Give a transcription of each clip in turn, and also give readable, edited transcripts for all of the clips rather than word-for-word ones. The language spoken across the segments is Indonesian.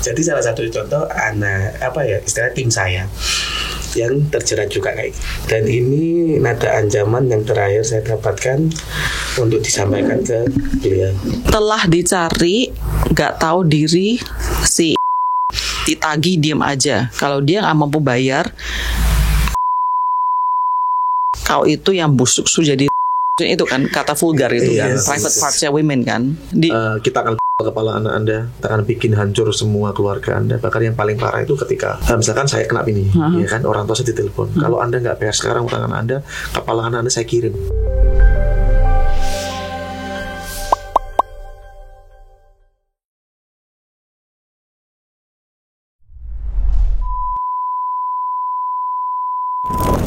Jadi salah satu contoh istilah tim saya yang terjerat juga kayak gitu. Dan ini nada ancaman yang terakhir saya dapatkan untuk disampaikan ke beliau. Telah dicari, nggak tahu diri, si ditagi diem aja. Kalau dia nggak mampu bayar, kau itu yang busuk jadi itu kan kata vulgar itu kan, private parts-nya women kan. Kita akan kepala anak Anda, kita akan bikin hancur semua keluarga Anda. Bahkan yang paling parah itu ketika misalkan saya kena ini, ya kan, orang tua saya ditelepon. Kalau Anda nggak bayar sekarang utang anak Anda, kepala anak Anda saya kirim.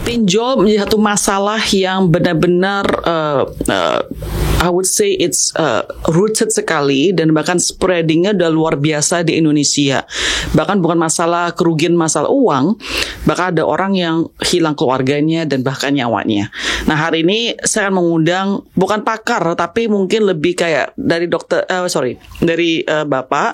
Pinjol menjadi satu masalah yang benar-benar I would say it's rooted sekali, dan bahkan spreadingnya udah luar biasa di Indonesia. Bahkan bukan masalah kerugian masalah uang, bahkan ada orang yang hilang keluarganya dan bahkan nyawanya. Nah, hari ini saya akan mengundang bukan pakar tapi mungkin lebih kayak dari Bapak.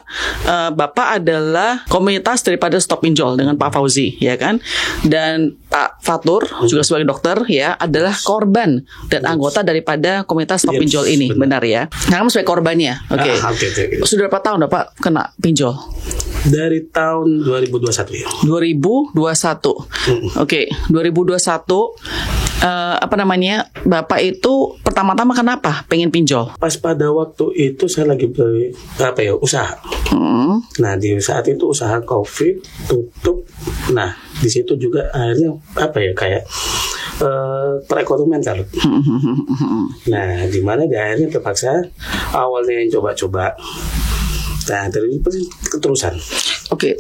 Bapak adalah komunitas daripada Stop Pinjol dengan Pak Fauzi, ya kan? Dan Pak Fatur juga sebagai dokter ya adalah korban dan anggota daripada komunitas Stop Pinjol ini, benar ya? Nah, kamu sebagai korbannya, oke. Sudah berapa tahun Bapak kena pinjol? Dari tahun 2021 ya. 2021. Oke, 2021. Bapak itu pertama-tama kenapa pengen pinjol? Pas pada waktu itu saya lagi usaha. Nah, di saat itu usaha COVID tutup. Nah, di situ juga akhirnya perekonomian kalau. Nah, di mana di akhirnya terpaksa awalnya yang coba-coba. Nah, dari itu keterusan. Oke,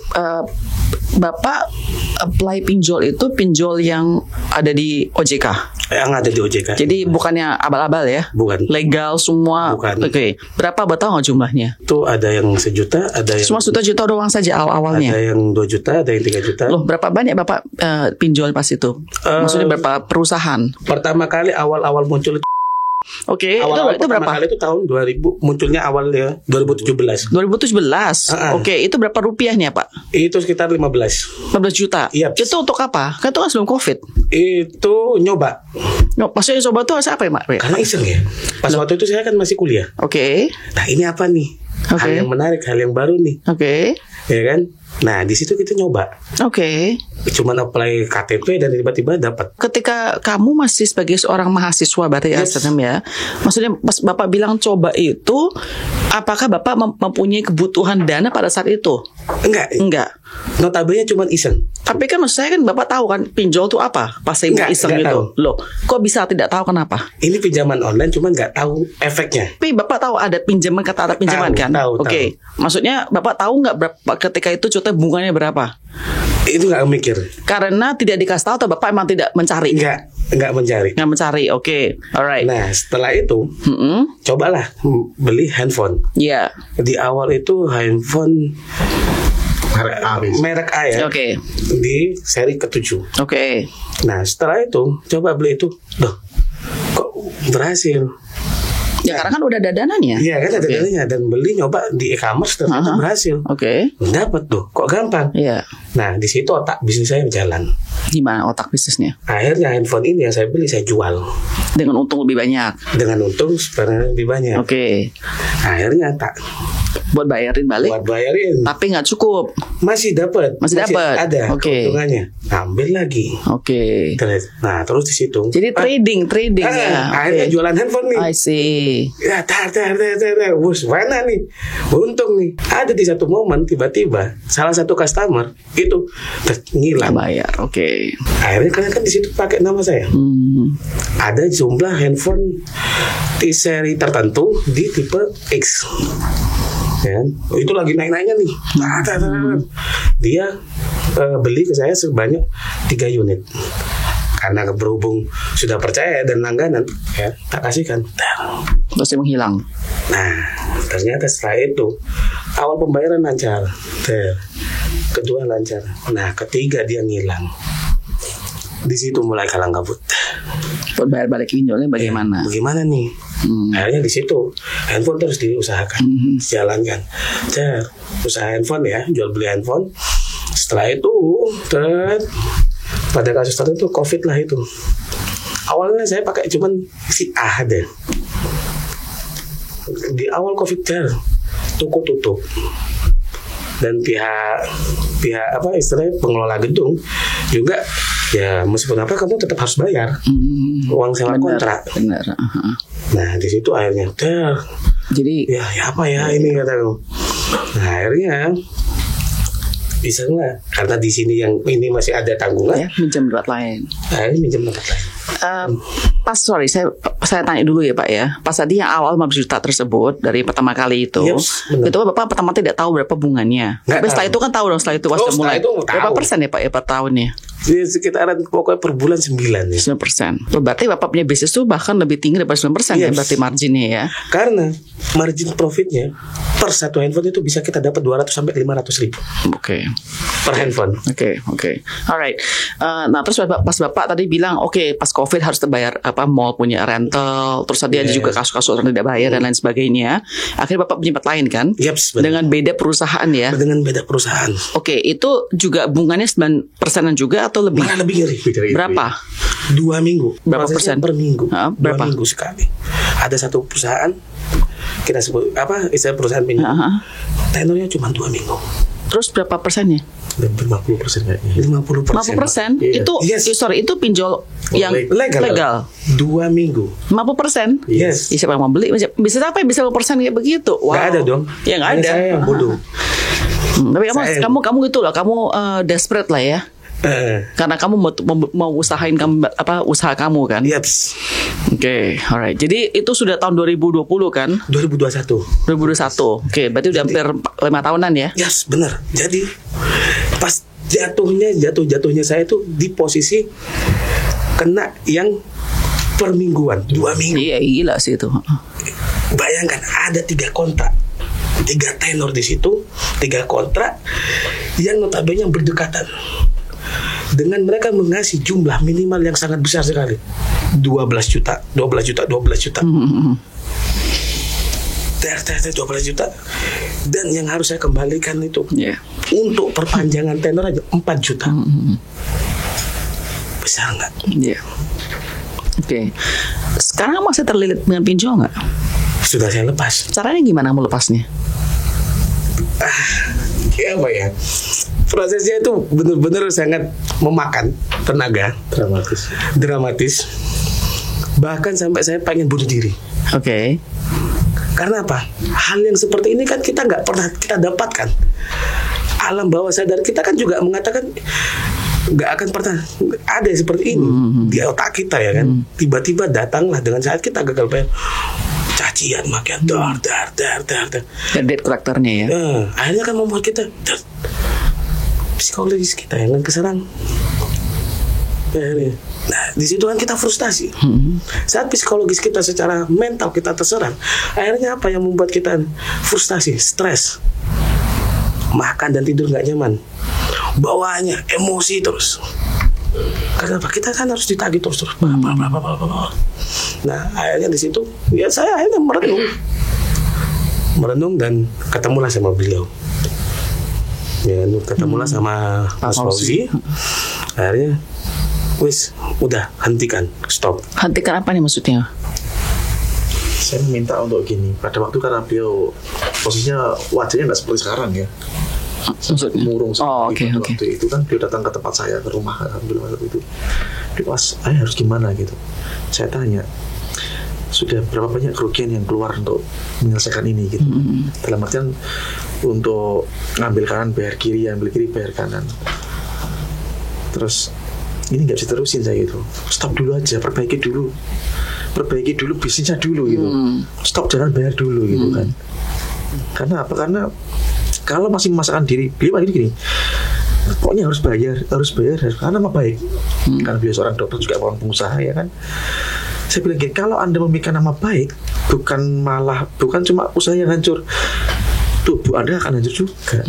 Bapak apply pinjol itu pinjol yang ada di OJK? Yang ada di OJK. Jadi bukannya abal-abal ya? Bukan. Legal semua? Bukan. Oke. Berapa Bapak tahu nggak jumlahnya? Itu ada yang 1 juta, ada yang... Semua juta doang saja awalnya? Ada yang 2 juta, ada yang 3 juta. Loh, berapa banyak Bapak pinjol pas itu? Maksudnya berapa perusahaan? Pertama kali awal-awal muncul itu. Oke, itu berapa? Kali itu tahun 2000, munculnya awalnya 2017. 2017. Oke, itu berapa rupiahnya, Pak? Itu sekitar 15 juta. Yep. Itu untuk apa? Kan itu kan sebelum Covid. Itu nyoba. Maksudnya coba itu apa ya, Pak? Karena iseng ya. Pas waktu itu saya kan masih kuliah. Oke. Nah, ini apa nih? Hal yang menarik, hal yang baru nih. Oke. Ya kan? Nah, di situ kita nyoba. Oke. Cuman apply KTP dan tiba-tiba dapat. Ketika kamu masih sebagai seorang mahasiswa berarti ya, maksudnya pas Bapak bilang coba itu, apakah Bapak mempunyai kebutuhan dana pada saat itu? Enggak. Notabene cuman iseng. Tapi kan maksud saya kan Bapak tahu kan pinjol itu apa? Pas saya iseng gitu. Tahu. Loh, kok bisa tidak tahu kenapa? Ini pinjaman online cuman nggak tahu efeknya. Tapi Bapak tahu ada pinjaman, kata ada pinjaman kan? Oke. Maksudnya Bapak tahu nggak berapa ketika itu contohnya bunganya berapa? Itu nggak mikir. Karena tidak dikasih tahu atau Bapak emang tidak mencari? Nggak mencari. Nggak mencari, oke. Alright. Nah, setelah itu cobalah beli handphone. Iya. Di awal itu handphone merek A ya. Oke. Di seri ke-7. Oke. Nah, setelah itu coba beli itu, kok berhasil. Ya karena kan udah ada dananya. Iya kan ada dananya, dan beli nyoba di e-commerce ternyata berhasil. Oke. Dapat tuh, kok gampang. Iya. Nah, di situ otak bisnis saya jalan. Gimana otak bisnisnya? Akhirnya handphone ini yang saya beli saya jual. Dengan untung lebih banyak. Dengan untung sebenarnya lebih banyak. Oke. Akhirnya buat bayarin balik. Buat bayarin. Tapi nggak cukup. Masih dapat. Ada. Keuntungannya. Ambil lagi. Oke. Nah, terus di situ. Jadi trading ya. Akhirnya jualan handphone nih. I see. Ya, bus mana nih? Untung nih. Ada di satu momen tiba-tiba salah satu customer itu ngilang. Bayar. Oke. Akhirnya kan di situ pakai nama saya. Ada jumlah handphone di seri tertentu di tipe X. Ya, itu lagi naik-naiknya nih. Dia beli ke saya sebanyak 3 unit. Karena berhubung sudah percaya dan langganan, ya tak kasihkan. Terus dia menghilang. Nah, ternyata setelah itu awal pembayaran lancar, kedua lancar. Nah, ketiga dia ngilang. Di situ mulai kalang kabut. Buat bayar balik pinjolnya bagaimana? Bagaimana nih? Akhirnya di situ handphone terus diusahakan, jalankan. Usaha handphone ya, jual beli handphone. Setelah itu, pada kasus tertentu COVID lah itu. Awalnya saya pakai cuman si A deh. Di awal COVID toko tutup. Dan pihak apa istilahnya pengelola gedung juga ya meskipun apa kamu tetap harus bayar uang sewa kontrak. Benar. Nah di situ akhirnya jadi ya apa ya ini kataku. Nah akhirnya bisa nggak karena di sini yang ini masih ada tanggungan ya, minjam tempat lain. Nah ini minjam tempat lain. Pas saya tanya dulu ya Pak ya. Pas tadi yang awal 15 juta tersebut dari pertama kali itu, itu Bapak pertama tidak tahu berapa bunganya. Tapi setelah itu kan tahu dong, setelah itu pas mulai. Berapa persen ya Pak ya per tahunnya? Sekitaran pokoknya per bulan 9 ya. 9%. Berarti Bapak punya bisnis itu bahkan lebih tinggi daripada 9% ya berarti marginnya ya. Karena margin profitnya per satu handphone itu bisa kita dapat 200 sampai 500 ribu. Oke. Per handphone. Oke. Alright. Nah terus pas Bapak tadi bilang pas COVID harus terbayar mall punya rental, terus tadi ada juga kasus-kasus orang tidak bayar dan lain sebagainya. Akhirnya Bapak punya tempat lain kan? Dengan beda perusahaan ya. Dengan beda perusahaan. Oke, itu juga bunganya 9%-an juga atau lebih? Malah lebih ngeri. Berapa? 2 minggu. Berapa persen? Per minggu. Berapa? 2 minggu sekali. Ada satu perusahaan kita sebut istilah perusahaan pinjam. Tenornya cuma 2 minggu. Terus berapa persennya? 50% kayaknya. 50%? Itu itu pinjol yang legal. 2 minggu. 50%? Yes. Siapa yang mau beli? Bisa apa? Bisa 50% kayak begitu? Wow. Gak ada dong. Ya gak ada. Saya yang bodoh. Tapi kamu gitu lah. Kamu desperate lah ya. Karena kamu mau usahain usaha kamu kan? Yes. Oke, alright. Jadi itu sudah tahun 2020 kan? 2021. Oke, berarti udah hampir 5 tahunan ya? Yes, benar. Jadi pas jatuhnya saya itu di posisi kena yang per mingguan, 2 minggu. Iya, gila sih itu. Bayangkan ada 3 kontrak. 3 tenor di situ, 3 kontrak yang notabene berdekatan. Dengan mereka mengasih jumlah minimal yang sangat besar sekali, 12 juta. 12 juta. Dan yang harus saya kembalikan itu untuk perpanjangan tenor aja 4 juta. Besar nggak? Oke. Sekarang masih terlilit dengan pinjol nggak? Sudah saya lepas. Caranya gimana mau lepasnya? Apa ya? Prosesnya itu benar-benar sangat memakan tenaga, dramatis. Bahkan sampai saya pengen bunuh diri. Oke. Karena apa? Hal yang seperti ini kan kita nggak pernah kita dapatkan. Alam bawah sadar kita kan juga mengatakan nggak akan pernah ada seperti ini di otak kita ya kan. Tiba-tiba datanglah dengan saat kita gagal bayar. Cacian, makian, dar. Debt collector-nya ya. Akhirnya kan membuat kita psikologis kita yang keserang. Nah, di situ kan kita frustasi. Saat psikologis kita secara mental kita terserang, akhirnya apa yang membuat kita frustasi, stres, makan dan tidur nggak nyaman, bawaannya emosi terus. Karena apa? Kita kan harus ditagih terus. Nah, akhirnya di situ ya saya akhirnya merenung dan ketemulah sama beliau. Ya, ketemulah sama Mas Fauzi. Akhirnya udah hentikan, stop. Hentikan apa nih maksudnya? Saya minta untuk gini. Pada waktu karena beliau posisinya wajahnya nggak seperti sekarang ya. Murung waktu itu kan beliau datang ke tempat saya, ke rumah alhamdulillah itu. Dia harus gimana gitu. Saya tanya, sudah berapa banyak kerugian yang keluar untuk menyelesaikan ini gitu. Dalam artian untuk ngambil kanan bayar kiri, ambil kiri bayar kanan. Terus ini nggak bisa terusin saya gitu. Stop dulu aja, perbaiki dulu bisnisnya dulu gitu. Stop, jangan bayar dulu gitu kan. Karena apa? Karena kalau masih memaksakan diri, beliau gini, pokoknya harus bayar karena nama baik. Karena beliau seorang dokter juga orang pengusaha ya kan. Saya bilang gini, kalau Anda memikirkan nama baik, bukan cuma usaha yang hancur, tubuh Anda akan hancur juga.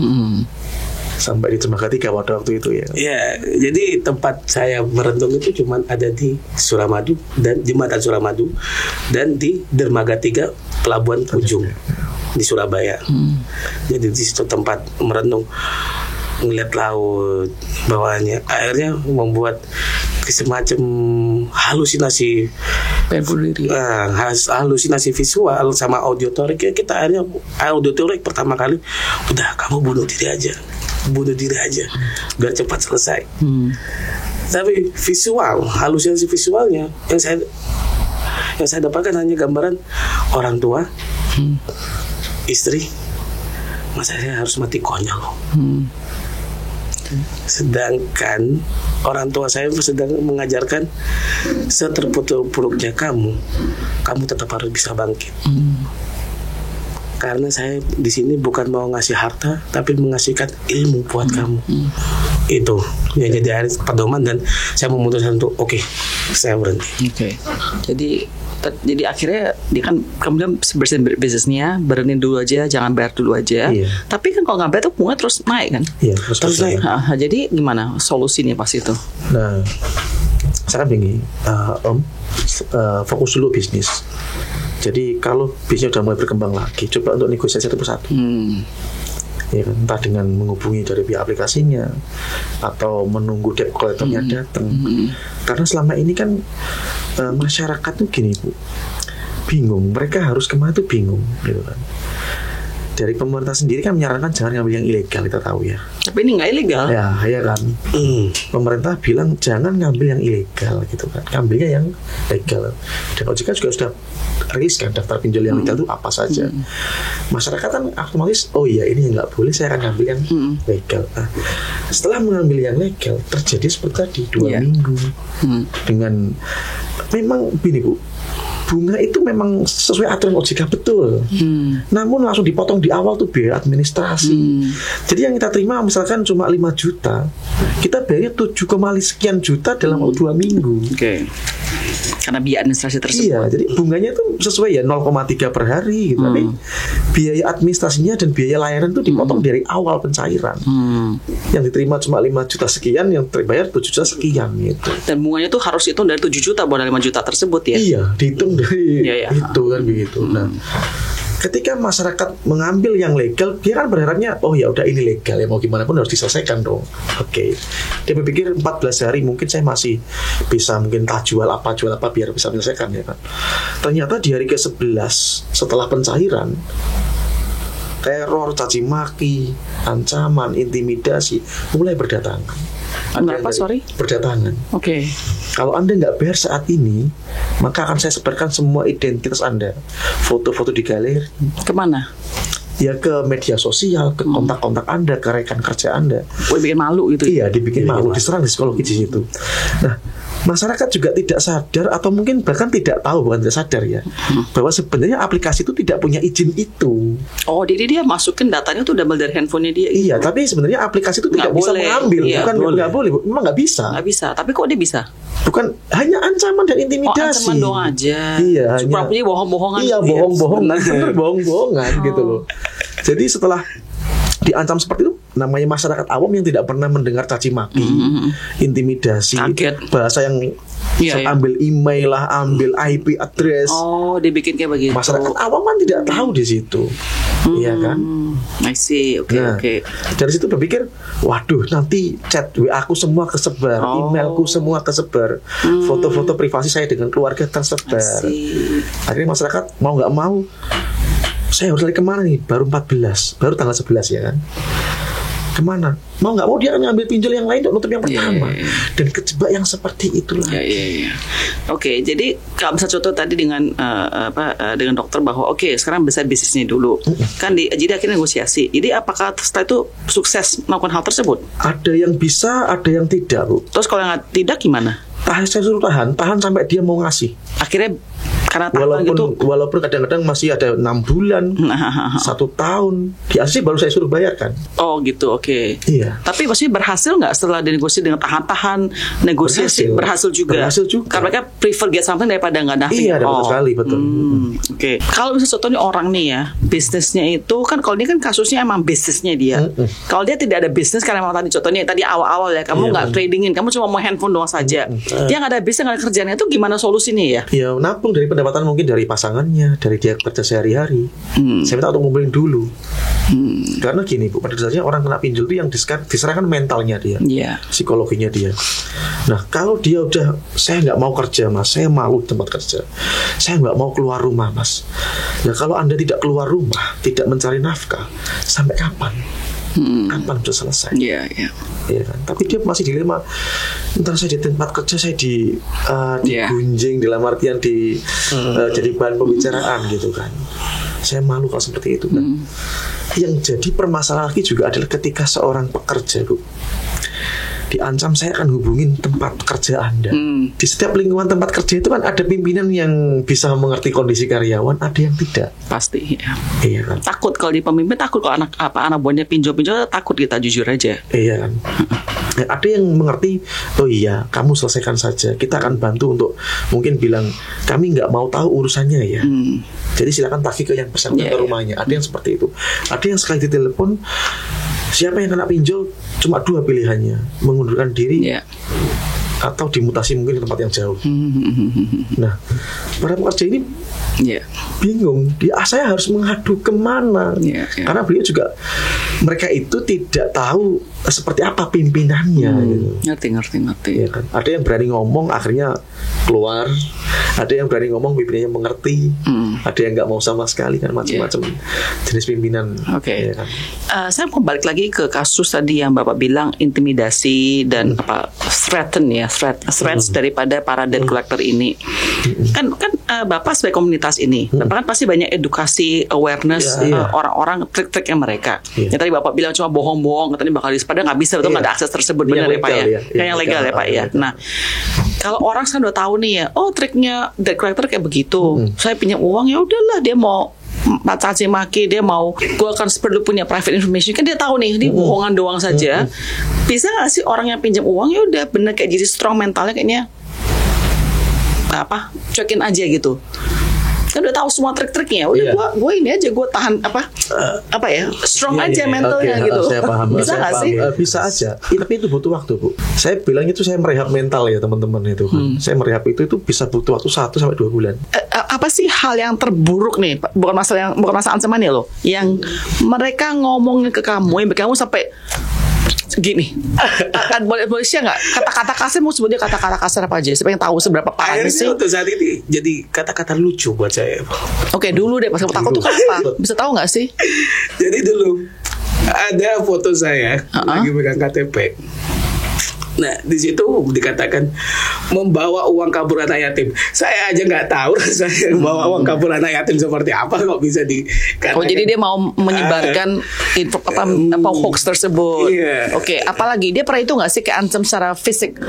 sampai di dermaga 3 pada waktu itu ya. Ya, jadi tempat saya merenung itu cuma ada di Suramadu dan Jembatan Suramadu dan di dermaga 3 Pelabuhan Ujung di Surabaya. Jadi di situ tempat merenung, ngeliat laut bawahnya, airnya membuat semacam halusinasi, halusinasi visual sama auditorik. Kita akhirnya auditorik pertama kali, udah kamu bunuh diri aja biar cepat selesai. Tapi visual, halusinasi visualnya yang saya dapatkan hanya gambaran orang tua, istri, masa saya harus mati konyol loh. Sedangkan orang tua saya sedang mengajarkan seterpuruk-puruknya kamu tetap harus bisa bangkit. Karena saya di sini bukan mau ngasih harta, tapi mengasihkan ilmu buat kamu. Itu yang jadi pedoman, dan saya memutuskan untuk oke, saya berhenti. Jadi akhirnya dia kan kemudian bersihin bisnisnya, berhenti dulu aja, jangan bayar dulu aja. Iya. Tapi kan kalau nggak bayar tuh bunga terus naik kan? Iya, terus naik. Jadi gimana solusinya pas itu? Nah, saya kan begini, fokus dulu bisnis. Jadi kalau bisnis udah mulai berkembang lagi, coba untuk negosiasi satu persatu. Ya kan, entah dengan menghubungi dari pihak aplikasinya atau menunggu debt collector-nya datang. Karena selama ini kan masyarakat tuh gini Bu, bingung, mereka harus kemana tuh bingung gitu kan. Dari pemerintah sendiri kan menyarankan jangan ngambil yang ilegal, kita tahu ya. Tapi ini nggak ilegal. Ya kan. Pemerintah bilang jangan ngambil yang ilegal gitu kan, ngambilnya yang legal. Dan OJK juga sudah rilis kan daftar pinjol yang legal itu apa saja. Masyarakat kan otomatis, oh iya ini yang nggak boleh, saya akan ngambil yang legal. Nah, setelah mengambil yang legal, terjadi seperti tadi 2 minggu dengan memang gini Bu, bunga itu memang sesuai aturan OJK betul. Namun langsung dipotong di awal tuh biaya administrasi. Jadi yang kita terima misalkan cuma 5 juta, kita bayarnya 7, sekian juta dalam waktu 2 minggu. Karena biaya administrasi tersebut. Iya, jadi bunganya itu sesuai ya 0,3 per hari gitu. Tapi biaya administrasinya dan biaya layanan itu dipotong dari awal pencairan. Yang diterima cuma 5 juta sekian, yang terbayar 7 juta sekian gitu. Dan bunganya itu harus hitung dari 7 juta bukan 5 juta tersebut ya. Iya, dihitung dari itu kan begitu. Nah, ketika masyarakat mengambil yang legal, dia kan berharapnya, oh ya udah ini legal ya, mau gimana pun harus diselesaikan dong. Dia berpikir 14 hari mungkin saya masih bisa mungkin jual apa biar bisa menyelesaikan ya kan. Ternyata di hari ke-11 setelah pencairan, teror, caci maki, ancaman, intimidasi mulai berdatangan. Kenapa? Berdatangan. Kalau Anda nggak bayar saat ini, maka akan saya sebarkan semua identitas Anda, foto-foto di galeri. Kemana? Ya ke media sosial, ke kontak-kontak Anda, ke rekan kerja Anda. Bikin malu gitu. Iya, dibikin malu, diserang di psikologi di situ. Nah, masyarakat juga tidak sadar atau mungkin bahkan tidak tahu, bukan tidak sadar ya, bahwa sebenarnya aplikasi itu tidak punya izin itu. Oh, jadi dia masukin datanya tuh double dari handphonenya dia. Iya, tapi sebenarnya aplikasi itu tidak bisa mengambil, bukan nggak boleh, memang nggak bisa. Nggak bisa, tapi kok dia bisa? Bukan hanya ancaman dan intimidasi. Ancaman doang aja. Iya, cuma punya bohong-bohongan. Iya, bohong-bohongan, bener bohong-bohongan gitu loh. Jadi setelah diancam seperti itu, namanya masyarakat awam yang tidak pernah mendengar caci maki, intimidasi, kaget. Bahasa yang ambil email lah, ambil IP address. Oh, dibikin kayak begitu. Masyarakat awam kan tidak tahu di situ, iya kan? I see, oke. Dari situ berpikir, waduh, nanti chat WA aku semua kesebar, emailku semua kesebar, foto-foto privasi saya dengan keluarga tersebar. Akhirnya masyarakat mau nggak mau, saya harus lari kemana nih? Baru 14, baru tanggal 11 ya kan? Kemana? Mau nggak mau dia akan ngambil pinjol yang lain untuk nutup yang pertama. Dan kejebak yang seperti itulah. Oke, jadi kalau bisa contoh tadi dengan dengan dokter bahwa sekarang besar bisnisnya dulu. Kan jadi akhirnya negosiasi. Jadi apakah setelah itu sukses melakukan hal tersebut? Ada yang bisa, ada yang tidak, Bu. Terus kalau yang tidak gimana? Saya suruh tahan sampai dia mau ngasih. Akhirnya Karena tahapan gitu. Walaupun kadang-kadang masih ada 6 bulan, 1 tahun, di ACC baru saya suruh bayarkan. Oh gitu, oke. Iya. Tapi maksudnya berhasil nggak setelah dinegosiasi dengan tahan-tahan negosiasi? Berhasil juga. Karena mereka prefer get something daripada nggak nothing. Iya, betul sekali, betul. Oke. Kalau misalnya contohnya orang nih ya, bisnisnya itu kan kalau ini kan kasusnya emang bisnisnya dia. Kalau dia tidak ada bisnis, karena emang tadi contohnya tadi awal-awal ya, kamu nggak tradingin, kamu cuma mau handphone doang saja. Dia nggak ada bisnis, nggak ada kerjaan, itu gimana solusinya ya? Ya nabung dari pendapatan mungkin dari pasangannya, dari dia kerja sehari-hari. Saya minta untuk ngumpulin dulu. Karena gini Bu, pada dasarnya orang kena pinjol itu yang diserahkan mentalnya dia, psikologinya dia. Nah kalau dia udah, saya nggak mau kerja Mas, saya malu di tempat kerja, saya nggak mau keluar rumah Mas. Nah kalau Anda tidak keluar rumah, tidak mencari nafkah, sampai kapan? Kapan bisa selesai? Iya kan? Tapi dia masih dilema. Entar saya di tempat kerja saya digunjing dalam artian jadi bahan pembicaraan gitu kan. Saya malu kalau seperti itu kan. Yang jadi permasalahan lagi juga adalah ketika seorang pekerja Bu diancam, saya akan hubungin tempat kerja Anda. Di setiap lingkungan tempat kerja itu kan ada pimpinan yang bisa mengerti kondisi karyawan, ada yang tidak. Pasti ya. Iya kan. Takut kalau di pemimpin, takut kalau anak buahnya pinjol-pinjol, takut, kita jujur aja. Iya kan. Ada yang mengerti, oh iya kamu selesaikan saja, kita akan bantu untuk mungkin bilang kami nggak mau tahu urusannya ya. Jadi silakan tagih ke yang bersangkutan ke rumahnya. Ada yang seperti itu. Ada yang sekali ditelepon, siapa yang kena pinjol, cuma 2 pilihannya, mengundurkan diri atau dimutasi mungkin ke tempat yang jauh. Nah, para pekerja ini bingung, saya harus mengadu kemana? Karena beliau juga, mereka itu tidak tahu seperti apa pimpinannya. Gitu. Ngerti. Ya kan? Ada yang berani ngomong, akhirnya keluar. Ada yang berani ngomong, pimpinannya mengerti. Ada yang nggak mau sama sekali, kan macam-macam jenis pimpinan. Ya kan? Saya mau balik lagi ke kasus tadi yang Bapak bilang intimidasi dan threats daripada para debt collector ini. Kan Bapak sebagai komunitas ini, Bapak kan pasti banyak edukasi, awareness orang-orang trik-triknya mereka. Yang tadi Bapak bilang cuma bohong-bohong, katanya bakal padahal nggak bisa, betul nggak ada akses tersebut, benar ya Pak ya? Yang legal ya Pak ya. Nah, kalau orang sekarang udah tahu nih ya, oh triknya debt collector kayak begitu. Saya pinjam uang, ya udahlah, dia mau caci maki, dia mau gue akan perlu punya private information, kan dia tahu nih ini bohongan doang saja. Bisa nggak sih orang yang pinjam uang, ya udah bener kayak jadi strong mentalnya, kayaknya cuekin aja gitu. Kan udah tahu semua trik-triknya, udah gue ini aja, gue tahan strong aja mentalnya gitu. Saya paham. Bisa nggak sih? Bisa aja. Tapi itu butuh waktu Bu. Saya bilang itu saya merehab mental ya teman-teman itu kan. Saya merehab itu bisa butuh waktu 1-2 bulan. Apa sih hal yang terburuk nih? Bukan masalah ancaman ya loh. Yang mereka ngomongin ke kamu, yang bikin kamu sampai gini, boleh share nggak kata-kata kasar? Mau sebutnya kata-kata kasar apa aja? Siapa yang tahu seberapa parah sih? Untuk saat ini jadi kata-kata lucu buat saya. Oke, dulu deh pas kamu takut tuh apa? Bisa tahu nggak sih? Jadi dulu ada foto saya lagi pegang KTP. Nah, di situ dikatakan membawa uang kabur anak yatim. Saya aja nggak tahu saya bawa uang kabur anak yatim seperti apa, kok bisa dikatakan. Oh, jadi dia mau menyebarkan hoax tersebut. Oke, apalagi dia pernah itu nggak sih keancam secara fisik?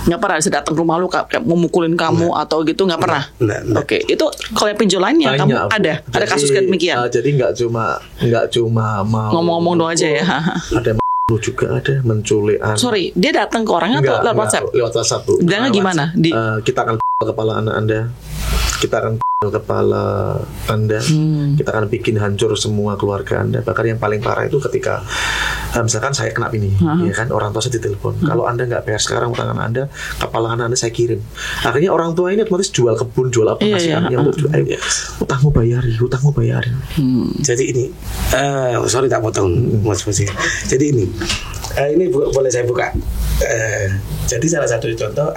Nggak pernah. Bisa datang ke rumah lu kayak memukulin kamu atau gitu, nggak pernah. Oke, itu kalau yang pinjolannya kamu ada kasus kayak demikian. Jadi nggak cuma mau ngomong-ngomong doang aja ya. Ada juga ada menculikan. Sorry, dia datang ke orangnya atau lewat WhatsApp? Lewat WhatsApp Bu. Bilangnya gimana? Kita akan kepala anak Anda, kita akan kepala Anda, kita akan bikin hancur semua keluarga Anda. Bahkan yang paling parah itu ketika misalkan saya kena ini, ya kan, orang tua saya ditelepon. Kalau Anda nggak bayar sekarang utang Anda, kepala anak Anda saya kirim. Akhirnya orang tua ini otomatis jual kebun, jual apa kasih anaknya untuk utangmu bayarin. Jadi ini, sorry tak potong Mas Fusi. Jadi ini boleh saya buka. Jadi salah satu contoh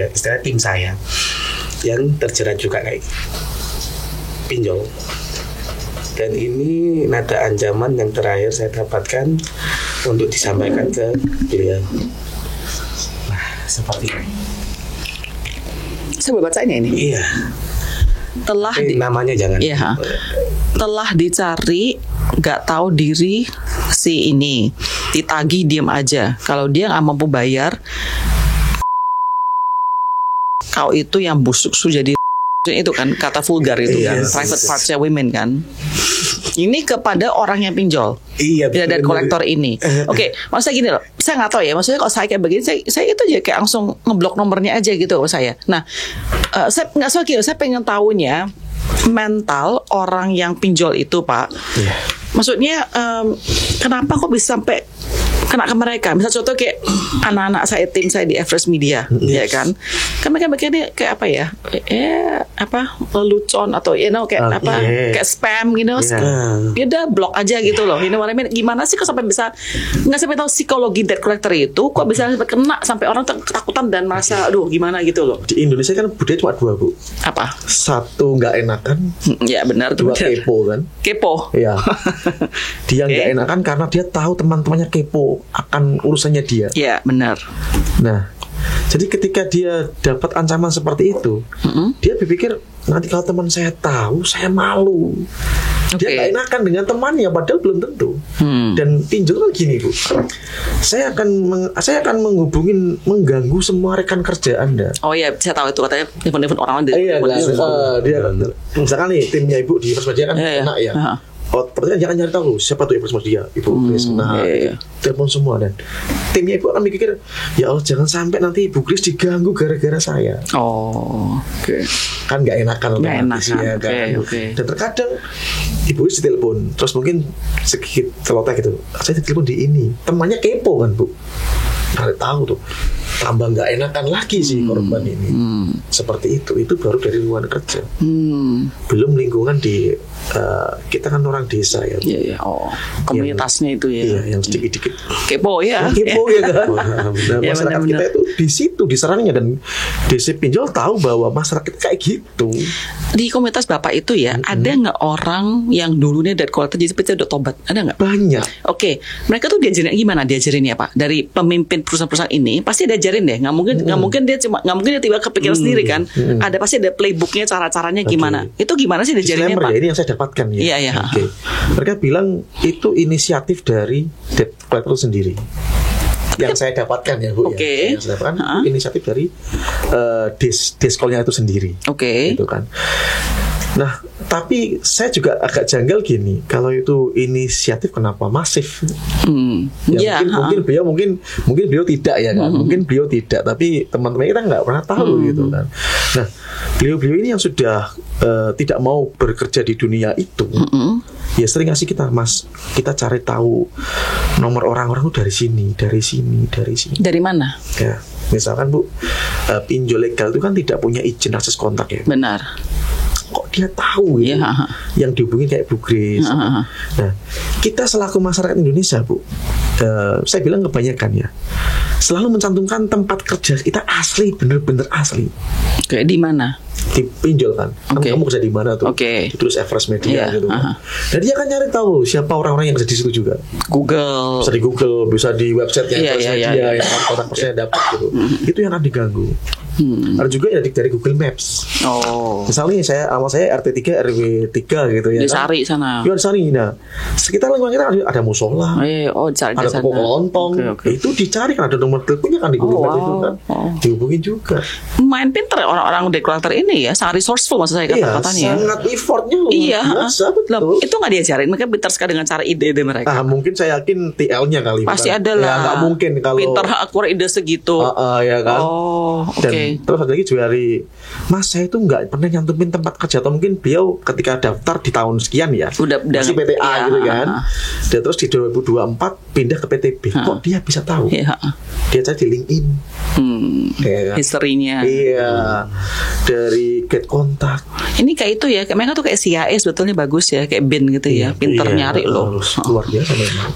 istilah tim saya yang terjerat juga kayak pinjol. Dan ini nada ancaman yang terakhir saya dapatkan untuk disampaikan ke beliau. Nah, seperti ini. Saya boleh bacainnya ini? Iya. Namanya jangan. Iya. Telah dicari, nggak tahu diri si ini, ditagih diem aja. Kalau dia nggak mampu bayar, kau itu yang busuk jadi itu kan kata vulgar itu kan, private parts-nya women kan. Ini kepada orang yang pinjol. Iya, dari kolektor ini. Oke, maksudnya gini loh. Saya nggak tahu ya. Maksudnya kalau saya kayak begini, saya itu aja kayak langsung ngeblok nomornya aja gitu saya. Nah, saya nggak suka gitu. Saya pengen tahunya mental orang yang pinjol itu, Pak. Iya. Maksudnya kenapa kok bisa sampai kena ke mereka? Misal contoh kayak anak-anak saya, tim saya di Everest Media, ya kan? Kan mereka bikinnya kayak apa ya? Lelucon atau kayak kayak spam gitu. Ya udah blok aja gitu loh. Ini warnanya gimana sih kok sampai bisa nggak sampai tahu psikologi debt collector itu kok bisa sampai kena sampai orang ketakutan dan merasa aduh gimana gitu loh. Di Indonesia kan budaya cuma 2, Bu. Apa? 1 nggak enakan. Ya benar. 2 kepo kan? Kepo. Iya. Dia nggak enakan karena dia tahu teman-temannya kepo akan urusannya dia. Iya benar. Nah, jadi ketika dia dapat ancaman seperti itu, dia berpikir nanti kalau teman saya tahu, saya malu. Dia nggak enakan dengan temannya, padahal belum tentu. Dan pinjol kan gini, Bu. Saya akan mengganggu semua rekan kerja Anda. Oh iya, saya tahu itu katanya telepon-telepon orang Iya, dia misalkan nih timnya Ibu di First Media kan enak ya. Pertanyaan jangan nyari tahu siapa tuh Ibu dia, Ibu Grace. Telepon semua dan timnya Ibu akan mikir, ya Allah jangan sampai nanti Ibu Grace diganggu gara-gara saya. Oh, oke. Kan nggak enakan ya kan. Dan terkadang Ibu Grace ditelepon, terus mungkin sedikit celoteh gitu. Saya ditelepon di ini, temannya kepo kan Bu. Nggak tahu tuh, tambah nggak enakan lagi sih korban ini. Seperti itu baru dari lingkungan kerja. Belum lingkungan di kita kan orang desa ya. Iya. Oh, komunitasnya itu ya. Iya, yang sedikit-sedikit kepo ya. Kepo ya kan. Nah, masyarakat kita itu di situ diserangnya dan desa pinjol tahu bahwa masyarakat kayak gitu. Di komunitas Bapak itu ya, ada nggak orang yang dulunya debt collector jadi seperti udah tobat? Ada nggak? Banyak. Oke, mereka tuh diajarin gimana? Diajarinnya Pak dari pemimpin perusahaan-perusahaan ini pasti diajarin deh. Nggak mungkin dia tiba kepikiran sendiri kan? Ada pasti ada playbooknya, cara-caranya gimana? Itu gimana sih diajarinnya Pak? Ya, ini yang saya dapatkan ya. Iya. Okay. Mereka bilang itu inisiatif dari debt collector sendiri. Yang saya dapatkan ya Bu. Okay. Yang saya dapatkan inisiatif dari deskolnya itu sendiri. Oke. Gitu kan. Nah, tapi saya juga agak janggal gini, kalau itu inisiatif kenapa masif? Ya, mungkin beliau tidak ya kan, mungkin beliau tidak, tapi teman-teman kita nggak pernah tahu gitu kan. Nah, beliau ini yang sudah tidak mau bekerja di dunia itu, ya sering ngasih kita cari tahu nomor orang-orang itu dari sini. Dari mana? Ya, misalkan Bu, pinjol legal itu kan tidak punya izin akses kontak ya. Benar. Kok dia tahu gitu, yang dihubungin kayak Bu Grace. Nah, kita selaku masyarakat Indonesia Bu, saya bilang kebanyakan ya, selalu mencantumkan tempat kerja kita asli, bener-bener asli. Kayak di mana? Di pinjol kan. Kamu kerja di mana tuh? Terus Everest Media gitu. Dan dia akan nyari tahu siapa orang-orang yang kerja di situ juga. Google. Bisa di Google, bisa di website Everest Media yang kontak personnya dapat gitu. Itu yang akan diganggu. Ada juga yang dari Google Maps. Misalnya saya RT3 RW3 gitu ya. Di Sari sana. Iya di Sari. Nah, sekitar lingkungan kita ada musola. Ada toko kelontong. Itu dicari kan ada nomor teleponnya kan di Google Maps itu kan. Dihubungin juga. Main pinter orang-orang debt collector ini ya, sangat resourceful maksud saya kata-katanya. Sangat effortnya biasa, betul. Itu nggak diajarin, mereka pintar sekali dengan cara ide-ide mereka. Mungkin saya yakin TL-nya kali. Pasti ada lah. Nggak mungkin kalau pintar akur ide segitu. Ya kan. Dan terus ada lagi juga dari Mas, saya itu nggak pernah nyantumin tempat kerja, atau mungkin beliau ketika daftar di tahun sekian ya masih PTA gitu kan. Dan terus di 2024 pindah ke PTB. Kok dia bisa tahu? Dia cari di LinkedIn. Historinya. Iya. Dari get kontak. Ini kayak itu ya, mereka tuh kayak CIA sebetulnya bagus ya, kayak bin gitu ya, pinter nyari loh. Luar biasa memang.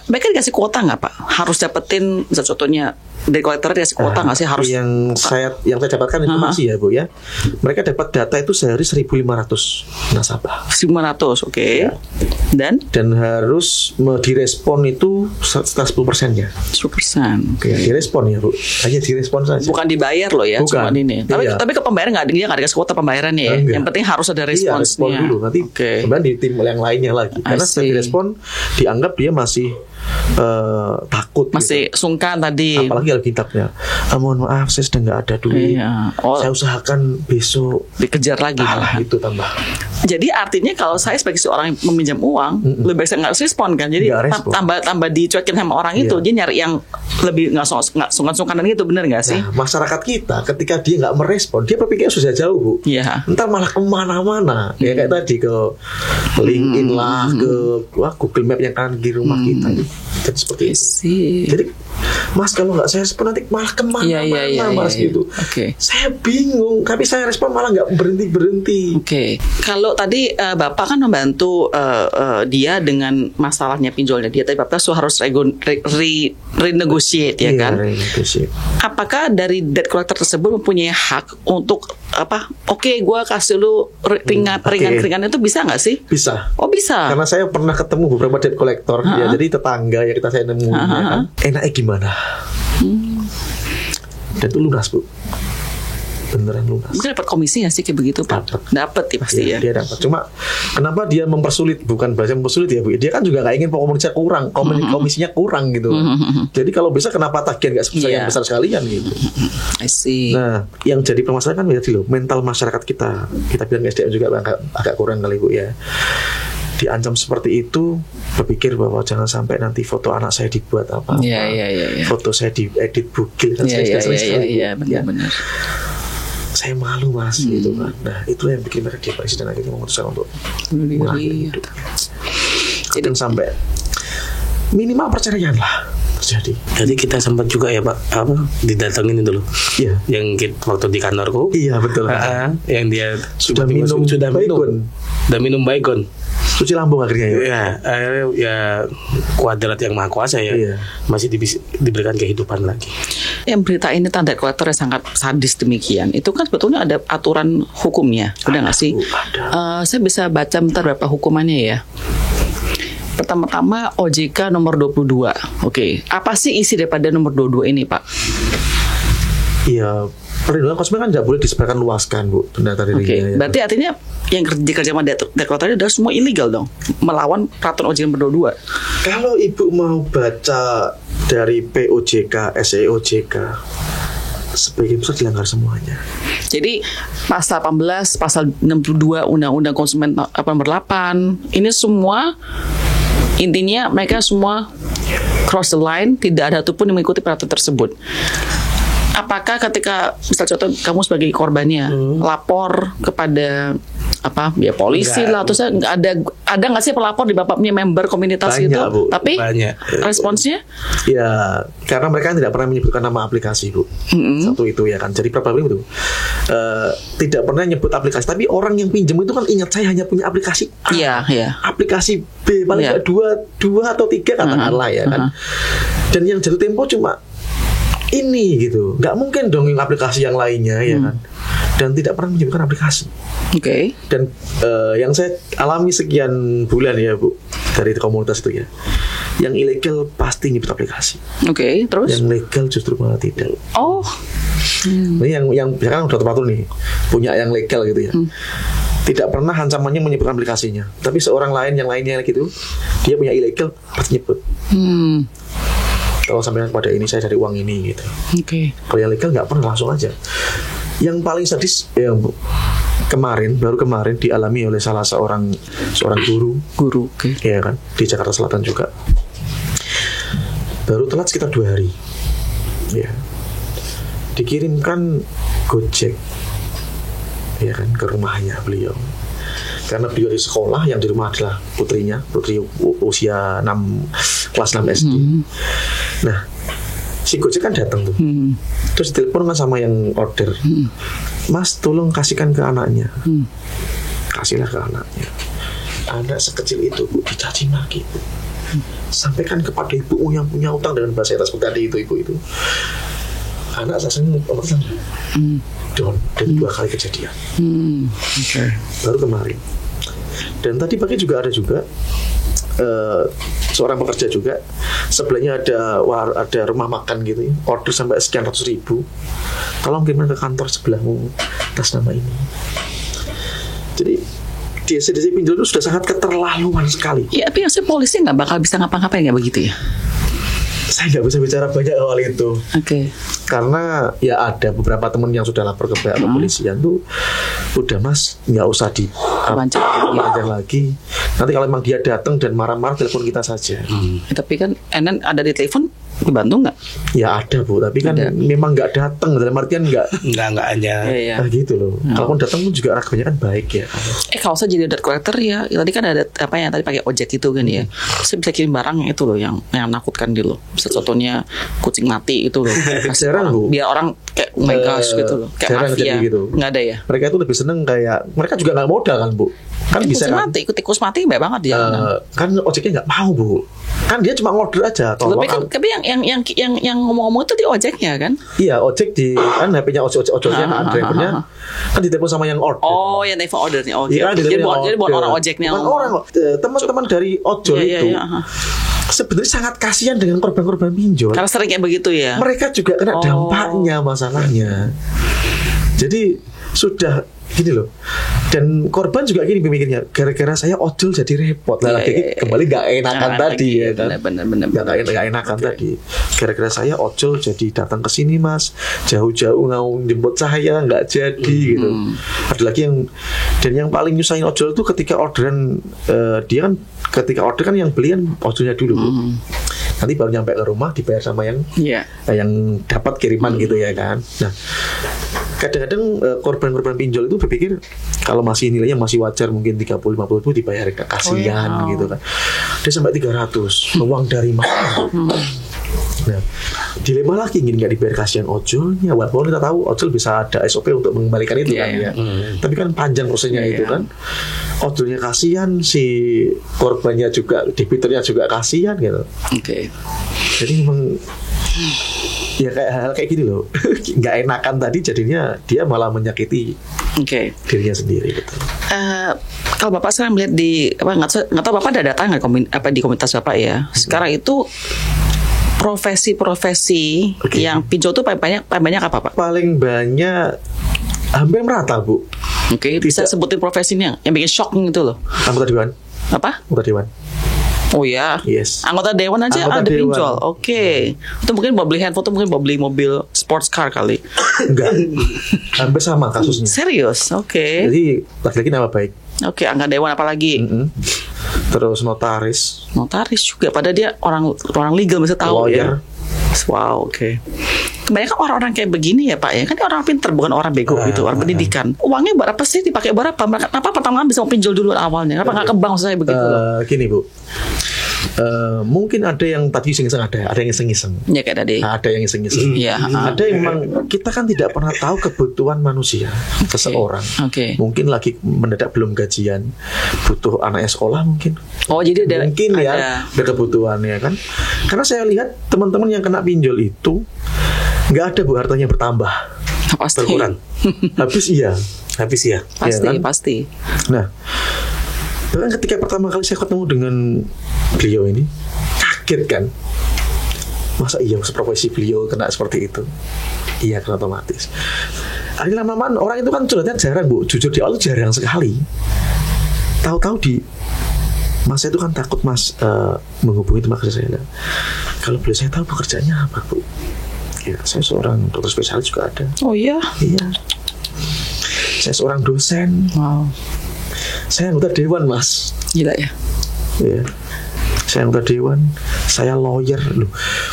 Mereka dikasih kuota nggak Pak? Harus dapetin contohnya dari kolektor dikasih kuota nggak sih harus? Yang saya dapatkan informasi ya Bu ya, mereka dapat data itu sehari 1.500 nasabah. 1.500, oke. Ya. Dan harus direspon itu setelah 10%-nya. 10%. Oke, direspon ya Bu. Hanya direspon saja. Bukan dibayar loh ya, cuma ini. Tapi ke pembayaran nggak dikasih kuota pembayarannya ya. Yang penting harus ada responsnya. Respon dulu. Nanti kemudian di tim yang lainnya lagi. Karena setelah direspon dianggap dia masih takut masih gitu. sungkan tadi. Apalagi Alkitabnya, mohon maaf saya sedang nggak ada duit, Iya. saya usahakan besok. Dikejar lagi malah. Itu tambah. Jadi artinya kalau saya sebagai seorang yang meminjam uang, lebih baik saya nggak respon kan. Jadi Nggak respon. tambah dicuekin sama orang itu, Iya. dia nyari yang lebih nggak sungkan-sungkanan gitu, bener nggak sih? Nah, masyarakat kita ketika dia nggak merespon, dia berpikir sudah jauh, Bu. Iya. Ntar malah kemana-mana. Ya kayak tadi ke LinkedIn lah, ke Google Map yang kanan kiri rumah kita. Jadi seperti itu. Sih. Jadi Mas kalau nggak saya respon nanti malah kemana-mana Iya, Mas iya. gitu. Oke. Saya bingung, tapi saya respon malah nggak berhenti. Oke, kalau tadi Bapak kan membantu dia dengan masalahnya pinjolnya dia, tapi Bapak harus renegotiate ya kan? Renegotiate. Apakah dari debt collector tersebut mempunyai hak untuk apa? Oke, gue kasih lu ringan-ringan itu bisa nggak sih? Bisa. Oh bisa. Karena saya pernah ketemu beberapa debt collector, ya, jadi tetangga ya saya nemuin ya kan. Enaknya gimana? Dan itu lunas, Bu. Beneran lunas. Mungkin dapat komisi nggak sih kayak begitu Pak? Dapat ya pasti ya. Dia dapat. Cuma kenapa dia mempersulit? Bukan bahasa mempersulit ya, Bu. Dia kan juga nggak ingin komisinya kurang, komisinya kurang gitu. Jadi kalau bisa kenapa tagihan nggak sebesar yang besar sekalian gitu. I see. Nah, yang jadi permasalahan kan tadi loh, mental masyarakat kita bilang SDM juga agak kurang kali, Bu ya. Diancam seperti itu, berpikir bahwa jangan sampai nanti foto anak saya dibuat apa-apa, foto saya diedit bugil kan sering sekali. Iya, benar-benar. Saya malu Mas gitu kan. Nah itu yang bikin mereka depresi dan akhirnya memutuskan untuk mengakhiri hidup. Jadi sampai minimal perceraian lah terjadi. Jadi kita sempat juga ya Pak, didatengin itu loh. Iya. Yang waktu di kantorku. Iya betul. Yang dia sudah minum baygon. Cuci lambung akhirnya ya. Iya, akhirnya ya kuadrat yang maha kuasa ya. Iya. Masih diberikan kehidupan lagi. Yang berita ini tanda kolektor yang sangat sadis demikian. Itu kan sebetulnya ada aturan hukumnya, udah nggak sih? Saya bisa baca bentar berapa hukumannya ya. Pertama-tama OJK nomor 22. Oke, apa sih isi daripada nomor 22 ini, Pak? Iya, perlindungan konsumen kan tidak boleh disebarkan luaskan, Bu. Data dirinya. Oke, ya. berarti artinya yang dikerja sama deklaratornya adalah semua ilegal dong, melawan peraturan OJK nomor 22. Kalau Ibu mau baca dari POJK, SEOJK, sebagian besar dilanggar semuanya. Jadi pasal 18, pasal 62 Undang-Undang Konsumen nomor 8, ini semua intinya mereka semua cross the line, tidak ada satupun yang mengikuti peraturan tersebut. Apakah ketika misal contoh kamu sebagai korbannya lapor kepada polisi lah, terus ada nggak sih pelapor di Bapak punya member komunitas banyak, itu? Bu. Tapi banyak. Responsnya? Ya, karena mereka tidak pernah menyebutkan nama aplikasi, Bu. Satu itu ya kan. Jadi problem itu tidak pernah nyebut aplikasi. Tapi orang yang pinjam itu kan ingat saya hanya punya aplikasi A, aplikasi B, paling nggak dua atau tiga katakanlah ya kan. Dan yang jatuh tempo cuma ini gitu, nggak mungkin dong yang aplikasi yang lainnya ya kan, dan tidak pernah menyebutkan aplikasi. Oke. Dan yang saya alami sekian bulan ya Bu dari komunitas itu ya, yang ilegal pasti nyebut aplikasi. Oke, terus? Yang legal justru malah tidak. Oh. Ini yang sekarang udah terpatur nih, punya yang legal gitu ya. Tidak pernah ancamannya menyebut aplikasinya, tapi seorang lain yang lainnya gitu, dia punya ilegal pasti nyebut. Kalau sampai pada ini saya dari uang ini gitu. Oke. Kalau yang legal nggak pernah, langsung aja. Yang paling sadis yang baru kemarin dialami oleh seorang guru, oke. ya kan, di Jakarta Selatan juga. Baru telat sekitar 2 hari, ya. Dikirimkan Gojek, ya kan, ke rumahnya beliau. Karena beliau di sekolah, yang di rumah adalah putri usia kelas 6 SD. Nah, si Gojek kan datang tuh. Terus ditelepon kan sama yang order. Mas, tolong kasihkan ke anaknya. Kasihlah ke anaknya. Anak sekecil itu, Bu, dicaci maki, Bu. Sampaikan kepada ibumu yang punya utang, dengan bahasa atas tadi itu ibu itu. Anak saya don, dan 2 kali kejadian. Baru kemarin. Dan tadi pagi juga ada seorang pekerja juga, sebelahnya ada rumah makan gitu ya, order sampai sekian ratus ribu, tolong kirimkan ke kantor sebelahmu atas nama ini. Jadi destinasi pinjol itu sudah sangat keterlaluan sekali. Ya, tapi maksudnya polisi nggak bakal bisa ngapa-ngapain nggak begitu ya? Saya nggak bisa bicara banyak hal itu. Oke. Karena ya ada beberapa teman yang sudah lapor ke pihak kepolisian tuh, udah mas nggak usah dipanjang lagi. Nanti kalau memang dia datang dan marah-marah, telepon kita saja. Tapi kan Enen ada di telepon, dibantu nggak? Ya ada Bu, tapi kan memang nggak datang, dalam artian nggak hanya nah, gitu loh. Kalaupun datang pun juga kebanyakan baik ya. Kalau saya jadi debt collector ya, tadi kan ada apa yang tadi pakai ojek itu kan ya. Saya bisa kirim barang itu loh yang menakutkan di loh. Contohnya kucing mati itu loh. Jarang Bu. Biar orang kayak oh my gosh gitu loh. Kayak mafia. Gitu. Nggak ada ya. Mereka itu lebih seneng kayak mereka juga nggak modal kan Bu. Kan bisa kucing kan. Mati, tikus mati baik banget dia. Kan ojeknya nggak mau Bu. Kan dia cuma ngorder aja. Tapi yang ngomong-ngomong itu di ojeknya kan? Iya, ojek di kan HP-nya ojeknya drivernya kan ditelepon sama yang order. Oh, yang telepon ordernya. Oh, iya, jadi buat orang ojeknya. Bukan orang kok. Teman-teman dari ojol itu. Sebenarnya sangat kasihan dengan korban-korban pinjol. Karena sering kayak begitu ya. Mereka juga kena dampaknya masalahnya. Jadi sudah gini loh. Dan korban juga gini pemikirnya, gara-gara saya ojol jadi repot. Lah kembali gak enakan tadi ya kan. Benar. Gak enakan tadi. Gara-gara saya ojol jadi datang ke sini Mas, jauh-jauh mau jemput saya nggak jadi gitu. Ada lagi yang paling nyusahin ojol itu ketika orderan dia kan ketika order kan yang belian ojolnya dulu. Nanti baru nyampe ke rumah dibayar sama yang dapat kiriman gitu ya kan. Nah, kadang-kadang korban-korban pinjol itu berpikir kalau masih nilainya masih wajar mungkin 30-50 ribu dibayar kasihan gitu kan. Dia sampai 300 uang dari mana? Nah, dilema lagi ingin nggak dibayar kasihan ojolnya, walaupun kita tahu ojol bisa ada SOP untuk mengembalikan itu kan ya. Tapi kan panjang prosesnya itu kan. Ojolnya kasihan, si korbannya juga, debiturnya juga kasihan gitu. Jadi memang ya kayak hal kayak gini loh, nggak enakan tadi jadinya dia malah menyakiti dirinya sendiri gitu. Kalau Bapak sekarang melihat di nggak tahu Bapak ada data nggak di komunitas Bapak ya. Sekarang itu profesi-profesi yang pinjol itu paling banyak apa Pak? Paling banyak hampir merata Bu. Bisa sebutin profesinya yang bikin shock gitu loh. Anggota dewan. Apa? Anggota dewan. Oh ya, anggota dewan aja ada pinjol. Itu mungkin mau beli handphone, itu mungkin mau beli mobil sports car kali. Enggak, hampir sama kasusnya. Serius, Jadi laki-laki nama baik. Anggota dewan apa lagi? Terus notaris juga. Padahal dia orang legal bisa tahu. Lawyer. Wow, kebanyakan orang-orang kayak begini ya Pak ya, kan orang pinter bukan orang bego gitu, orang pendidikan. Uangnya berapa sih, dipakai berapa? Kenapa pertama bisa mau pinjol dulu awalnya? Kenapa nggak ke bank saya begitu? Gini Bu, mungkin ada yang tadi iseng-iseng, ada yang iseng-iseng. Ya kayak tadi. Ada yang iseng-iseng. Ada yang memang kita kan tidak pernah tahu kebutuhan manusia seseorang. Mungkin lagi mendadak belum gajian, butuh anaknya sekolah mungkin. Jadi mungkin ada kebutuhannya kan. Karena saya lihat teman-teman yang kena pinjol itu nggak ada Bu hartanya bertambah, pasti berkurang. Habis ya. Pasti. Nah, bahkan ketika pertama kali saya ketemu dengan beliau ini, kaget kan. Masa iya seprofesi beliau kena seperti itu? Iya, kan otomatis. Akhirnya lama-lama orang itu kan curhatnya jarang Bu. Jujur di awal jarang sekali. Tahu-tahu Mas saya itu kan takut Mas menghubungi teman kerja saya. Kalau boleh saya tahu pekerjaannya apa Bu? Ya, saya seorang dokter spesialis juga ada. Oh iya? Iya. Saya seorang dosen. Wow. Saya anggota dewan Mas. Gila ya? Iya. Saya anggota dewan. Saya lawyer. Loh,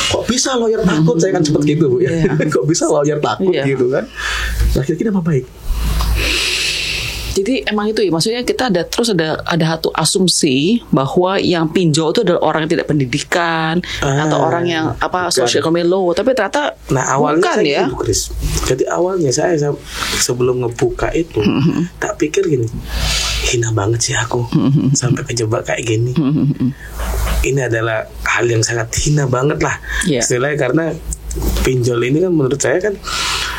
kok bisa lawyer takut? Saya kan sempat gitu Bu ya. Kok bisa lawyer takut gitu kan? Laki-laki nama baik. Jadi emang itu ya, maksudnya kita ada satu asumsi bahwa yang pinjol itu adalah orang yang tidak pendidikan atau orang yang social economy low, tapi ternyata awalnya bukan ya. Chris. Jadi awalnya saya sebelum ngebuka itu tak pikir gini, hina banget sih aku sampai kejebak kayak gini. Ini adalah hal yang sangat hina banget lah istilahnya, karena pinjol ini kan menurut saya kan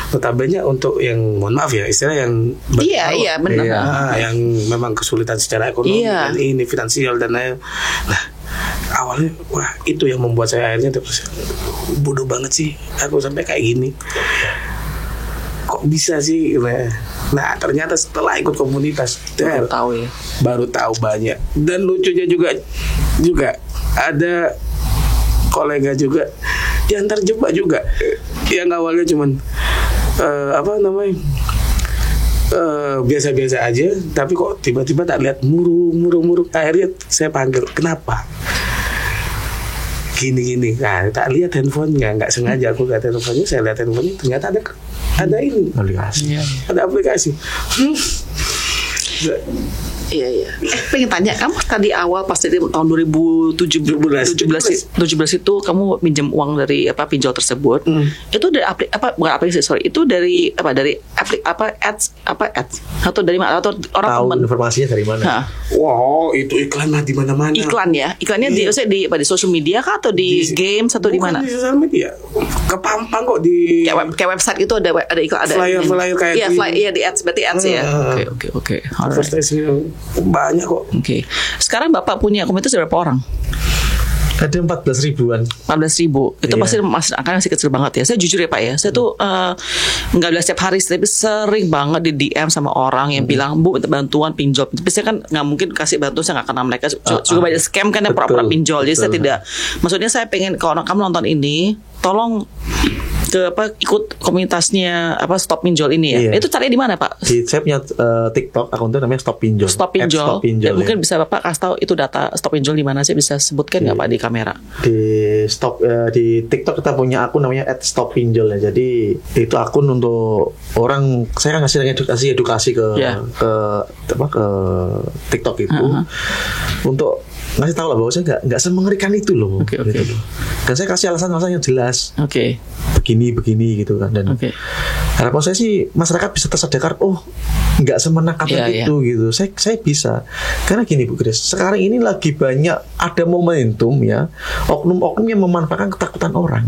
notabene untuk yang mohon maaf ya istilah yang benar yang memang kesulitan secara ekonomi dan ini finansial dan lain. Nah awalnya wah itu yang membuat saya akhirnya terus bodoh banget sih aku sampai kayak gini. Kok kok bisa sih? Nah ternyata setelah ikut komunitas baru tahu banyak. Dan lucunya juga ada kolega juga yang terjebak juga, yang awalnya cuman biasa-biasa aja, tapi kok tiba-tiba tak lihat murung. Akhirnya saya panggil, kenapa? Gini. Nah, tak lihat handphonenya, nggak sengaja aku lihat handphonenya, saya lihat handphonenya, ternyata ada ini aplikasi. Ada aplikasi. Iya. Pengen tanya, kamu tadi awal pas dari tahun 2017 itu kamu minjem uang dari pinjol tersebut. Itu dari bukan aplikasi, itu dari ads atau dari mana, atau orang tahu teman informasinya dari mana? Wow, itu iklan lah di mana-mana. Iklannya di social media kah, atau di games, atau di mana? Di sosial media. Kepampang kok di kayak website itu ada iklan, ada flyer kayak di ads, berarti ads ya. Oke. Banyak kok. Oke. Sekarang Bapak punya komunitas berapa orang? Ada 14 ribuan. 14 ribu. Itu pasti masih kecil banget ya. Saya jujur ya Pak ya, saya tuh nggak bilang setiap hari, tapi sering banget di DM sama orang yang bilang, Bu, bantuan pinjol. Tapi saya kan nggak mungkin kasih bantuan, saya nggak kenal mereka. Juga banyak scam kan yang pura-pura pinjol. Jadi saya tidak. Maksudnya saya pengen kalau kamu nonton ini, tolong ikut komunitasnya Stop Pinjol ini ya. Itu caranya di mana Pak? Saya punya TikTok, akunnya namanya Stop Pinjol. Stop Pinjol. Mungkin bisa Bapak kasih tahu itu data Stop Pinjol di mana, saya bisa sebutkan nggak Pak di kamera? Di TikTok kita punya akun namanya @stop pinjol ya. Jadi itu akun untuk orang, saya kan ngasih edukasi ke TikTok itu untuk ngasih tahu lah bahwa saya nggak semengerikan itu loh. Okay. Gitu. Dan saya kasih alasan-alasan yang jelas. Begini gitu kan. Dan harapan saya sih masyarakat bisa tersadarkan, nggak semenakutkan itu gitu. Saya bisa. Karena gini Bu Grace, sekarang ini lagi banyak ada momentum ya, oknum-oknum yang memanfaatkan ketakutan orang.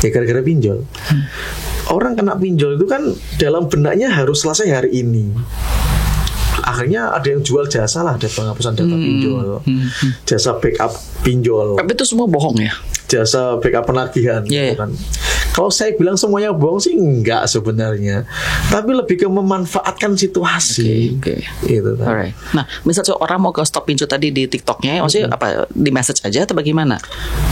Ya gara-gara pinjol. Orang kena pinjol itu kan dalam benaknya harus selesai hari ini. Akhirnya ada yang jual jasa lah, ada penghapusan data pinjol, jasa backup pinjol. Tapi itu semua bohong ya? Jasa backup penagihan, kan? Kalau saya bilang semuanya bohong sih enggak sebenarnya, tapi lebih ke memanfaatkan situasi. Gitu kan. Alright. Nah, misalnya orang mau ke Stop Pinjol tadi di TikToknya, maksudnya di message aja atau bagaimana?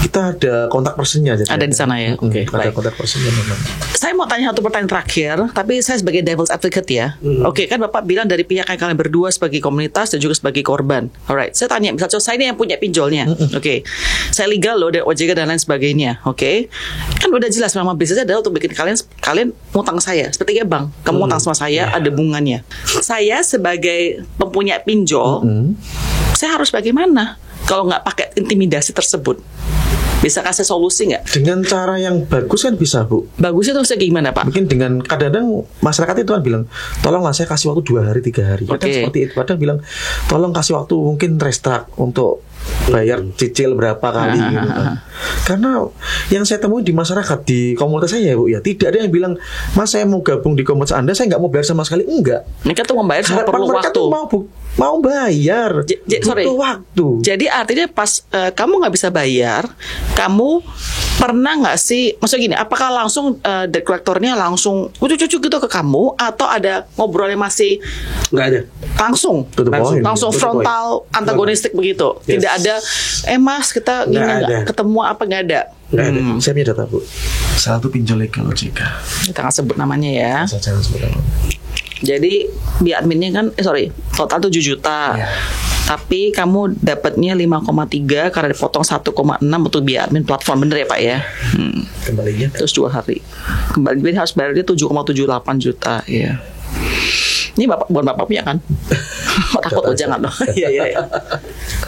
Kita ada kontak personnya. Ada di sana ya. Ada kontak personnya memang. Saya mau tanya satu pertanyaan terakhir, tapi saya sebagai devil's advocate ya. Kan Bapak bilang dari pihak yang kalian berdua sebagai komunitas dan juga sebagai korban. Alright. Saya tanya, misalnya saya ini yang punya pinjolnya. Saya legal loh dari OJK dan lain sebagainya. Kan udah jelas memang bisnisnya adalah untuk bikin kalian ngutang saya seperti bank. Kamu ngutang sama saya, ada bunganya. Saya sebagai pempunya pinjol, saya harus bagaimana kalau nggak pakai intimidasi tersebut? Bisa kasih solusi nggak? Dengan cara yang bagus kan bisa Bu. Bagusnya tuh gimana Pak? Mungkin dengan kadang-kadang masyarakat itu kan bilang, tolonglah saya kasih waktu 2 hari 3 hari. Kadang seperti itu. Kadang bilang, tolong kasih waktu mungkin restart untuk bayar cicil berapa kali gitu kan. Karena yang saya temui di masyarakat, di komunitas saya ya Bu ya, tidak ada yang bilang, Mas saya mau gabung di komunitas Anda, saya nggak mau bayar sama sekali. Enggak. Mereka tuh membayar cuma perlu waktu. Mau bayar butuh waktu. Jadi artinya pas kamu nggak bisa bayar, kamu pernah nggak sih, maksudnya gini, apakah langsung debt collector-nya langsung cucu-cucu gitu ke kamu, atau ada ngobrolnya masih nggak ada, langsung frontal antagonistik begitu? Tidak ada Mas kita gini nggak ketemu apa, nggak ada? Nggak ada. Saya punya data Bu, satu pinjol legal OJK, kita nggak sebut namanya ya. Jangan sebut namanya. Jadi biar adminnya kan total 7 juta. Tapi kamu dapatnya 5,3 karena dipotong 1,6 untuk biaya admin platform, bener ya Pak ya? Kembalinya terus 2 hari. Kembali harus bayarnya 7,78 juta ya. Ini bukan Bapak punya kan? Takut jangan dong. Iya.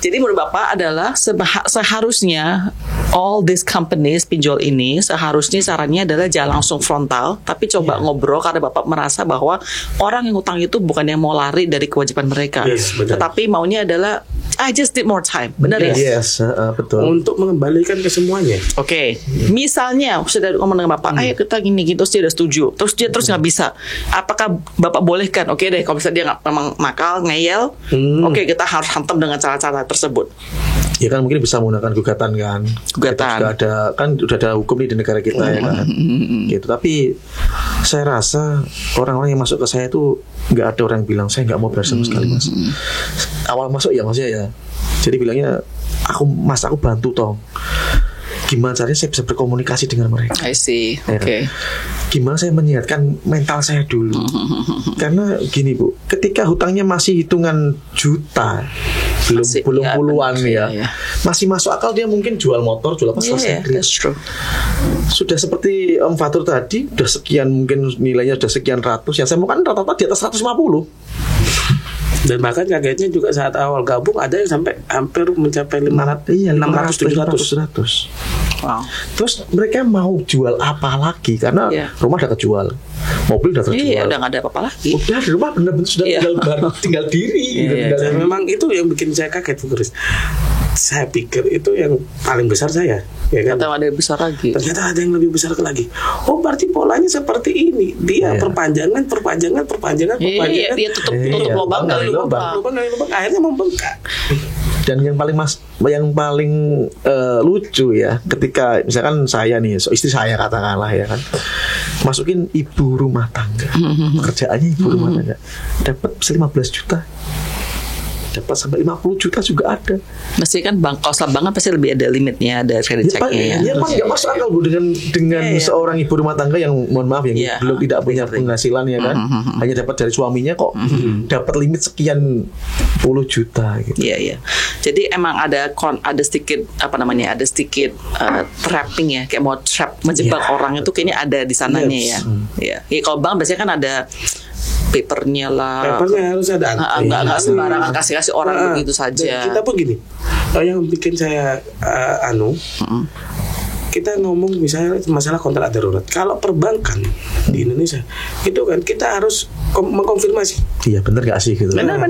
Jadi menurut Bapak adalah seharusnya all these companies pinjol ini seharusnya sarannya adalah jangan langsung frontal, tapi coba ngobrol, karena Bapak merasa bahwa orang yang utang itu bukan yang mau lari dari kewajiban mereka, tetapi maunya adalah I just need more time. Benar ya? Yes, betul. Untuk mengembalikan ke semuanya. Oke, misalnya sudah ngomong dengan bapak, ayo kita gini gitu, terus dia udah setuju, terus dia terus nggak bisa, apakah bapak bolehkan? Oke deh, kalau misalnya dia nggak memang nakal, ngeyel, oke kita harus hantam dengan cara-cara tersebut. Ya kan mungkin bisa menggunakan gugatan kan. Gugatan. Udah ada hukum nih di negara kita ya kan. Gitu. Tapi saya rasa orang-orang yang masuk ke saya itu nggak ada orang yang bilang saya nggak mau bayar sama sekali mas. Awal masuk ya maksudnya ya. Jadi bilangnya aku bantu toh. Gimana caranya saya bisa berkomunikasi dengan mereka? I see. Ya Oke. kan? Gimana saya menyehatkan mental saya dulu? Karena gini Bu, ketika hutangnya masih hitungan juta, belum ya, puluhan benar, ya, masih masuk akal dia mungkin jual motor, jual apa selesai. That's true. Sudah seperti Om Fatur tadi, udah sekian mungkin nilainya udah sekian ratus, yang saya mau kan rata-rata di atas 150. Dan bahkan kagetnya juga saat awal gabung ada yang sampai hampir mencapai 500, 600, 700. Wow. Terus mereka mau jual apa lagi? Karena rumah udah kejual, mobil udah terjual. Iya, udah nggak ada apa-apa lagi. Udah di rumah benar-benar sudah tinggal diri. Dan memang itu yang bikin saya kaget, Bu Kris. Saya pikir itu yang paling besar saya, ya kan? Ternyata ada yang besar lagi. Ternyata ada yang lebih besar lagi. Oh, berarti polanya seperti ini. Dia perpanjangan. Iya, dia tutup lubang dari lubang. Akhirnya membengkak. Dan yang paling lucu ya, ketika misalkan saya nih, istri saya katakanlah ya kan, masukin ibu rumah tangga, pekerjaannya ibu rumah tangga, dapat 15 juta. Dapat sampai 50 juta juga ada. Mesti kan kalau bank pasti lebih ada limitnya, ada credit checknya. Ya Pak, nggak masuk akal Bu dengan seorang ibu rumah tangga yang mohon maaf yang belum tidak punya penghasilan ya kan, hanya dapat dari suaminya kok dapat limit sekian puluh juta gitu. Iya. Jadi emang ada sedikit ada sedikit trapping ya, kayak mau trap menjebak orang itu kayaknya ada di sananya ya. Iya. Ya kalau bank biasanya kan ada papernya lah. Papernya harus ada. Nggak sembarangan kasih orang begitu saja. Kita begini, yang bikin saya kita ngomong misalnya masalah kontrak darurat. Kalau perbankan di Indonesia itu kan kita harus mengkonfirmasi. Iya benar nggak sih gitu. Benar.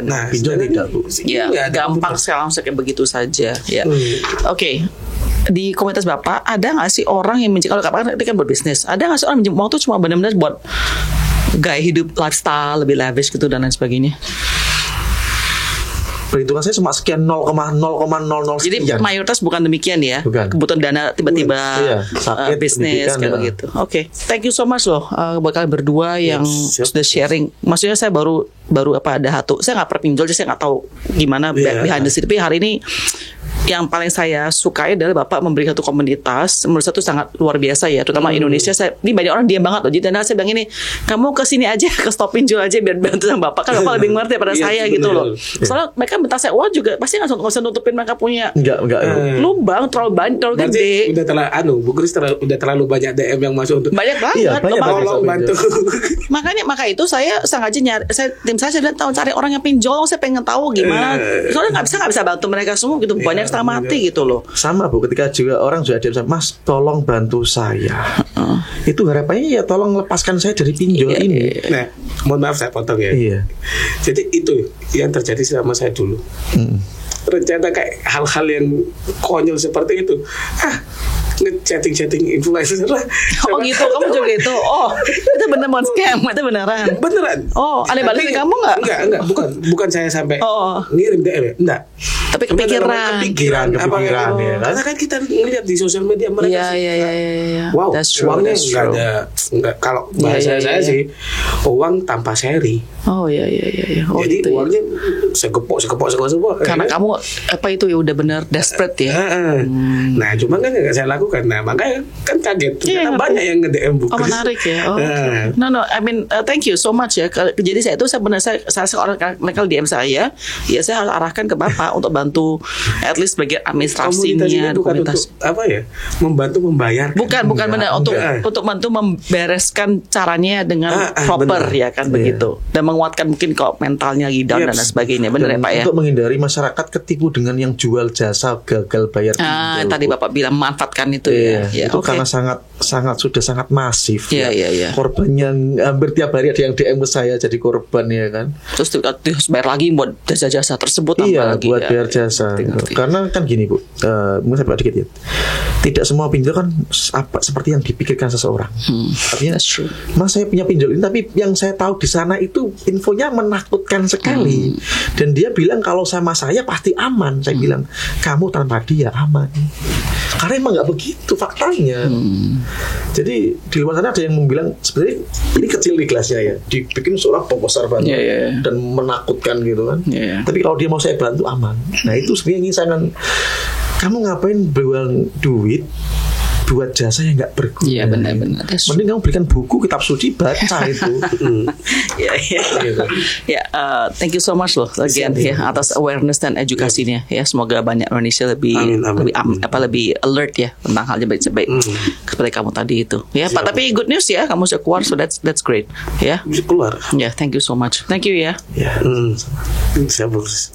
Nah, pinjol tidak Bu? Iya, gampang sekali langsung kayak begitu saja. Ya. Oke. Di komunitas Bapak ada nggak sih orang yang kalau Bapak kan berbisnis, ada nggak sih orang minjem uang tuh cuma benar-benar buat gaya hidup lifestyle lebih lavish gitu dan lain sebagainya? Perhitungan saya cuma sekian 0,00 Jadi sekian. mayoritas bukan demikian ya. Bukan. Kebutuhan dana tiba-tiba sakit, bisnis kayak begitu. Oke. Thank you so much loh buat kalian berdua yang sudah sharing. Maksudnya saya baru ada satu. Saya nggak pernah pinjol, jadi saya nggak tahu gimana behind the scene. Tapi hari ini yang paling saya sukai adalah Bapak memberi satu komunitas, menurut saya itu sangat luar biasa ya, terutama Indonesia. Ini banyak orang diam banget loh. Jadi saya bilang ini, kamu ke sini aja, ke stop pinjol aja biar bantu sama Bapak. Kan Bapak lebih ngerti daripada saya gitu loh. Soalnya mereka minta saya uang juga pasti nggak usah nutupin mereka punya lubang terlalu banyak, terlalu gede. Udah terlalu Bu Kris udah terlalu banyak DM yang masuk untuk banyak banget. Tolong bantu. Maka itu saya sengaja nyari, tim saya bilang tahu cari orang yang pinjol, saya pengen tahu gimana. Soalnya nggak bisa bantu mereka semua gitu, banyak setengah mati gitu loh. Sama Bu, ketika juga orang sudah ada Mas tolong bantu saya, itu harapannya ya tolong lepaskan saya dari pinjol ini. Nah, mohon maaf saya potong ya. Jadi itu yang terjadi sama saya dulu. Rencana kayak hal-hal yang konyol seperti itu, nge-chatting influencer lah. Oh gitu, kamu juga itu. Oh, itu beneran scam, itu beneran. Oh, ada balik kamu nggak? Enggak, bukan saya sampai ngirim DM ya, enggak. Tapi kepikiran ya kan. Karena kan kita ngeliat di sosial media mereka. Iya. Wow, uangnya nggak kalau bahasa saya sih uang tanpa seri. Oh iya. Oh, jadi gitu, uangnya segepok. Karena kamu apa itu ya udah benar desperate ya. Nah, cuma kan nggak saya lakukan. Nah, makanya kan kaget. Karena banyak yang nge-DM Bu Kris. Menarik ya. Oh, okay. No, I mean thank you so much ya. Jadi saya seorang mereka DM saya, ya saya harus arahkan ke Bapak untuk bantu at least bagian administrasinya, bukan dokumentasi. untuk apa ya, membantu membayar. Bukan benar untuk bantu membereskan caranya dengan proper ya kan begitu, dan menguatkan mungkin kalau mentalnya lagi down dan lain sebagainya, benar ya Pak ya. Untuk menghindari masyarakat ketipu dengan yang jual jasa gagal bayar pinjol. Tadi Bapak bilang manfaatkan itu itu karena sudah sangat masif. Korban yang hampir tiap hari ada yang DM ke saya jadi korban ya kan. Terus harus bayar lagi buat jasa-jasa tersebut. Buat bayar jasa. Karena kan gini Bu, mungkin saya dikit ya. Tidak semua pinjol kan seperti yang dipikirkan seseorang. Artinya, Mas saya punya pinjol ini, tapi yang saya tahu di sana itu infonya menakutkan sekali. Dan dia bilang kalau sama saya pasti aman. Saya bilang kamu tanpa dia aman. Karena emang nggak begitu faktanya. Jadi di luar sana ada yang bilang sebenarnya ini kecil di kelasnya ya, dibikin seorang besar banget dan menakutkan gitu kan. Tapi kalau dia mau saya bantu aman. Nah itu sebenarnya ingin saya, kamu ngapain buang duit buat jasa yang nggak berguna? Iya benar-benar. Mending kamu belikan buku, kitab suci, baca itu. Thank you so much loh again atas awareness dan edukasinya ya. Semoga banyak Indonesia lebih lebih alert ya tentang hal yang baik-baik seperti kamu tadi itu. Ya Pak, tapi good news ya, kamu sudah keluar, so that's great ya. Bisa keluar. Thank you so much. Thank you ya. Saya bagus.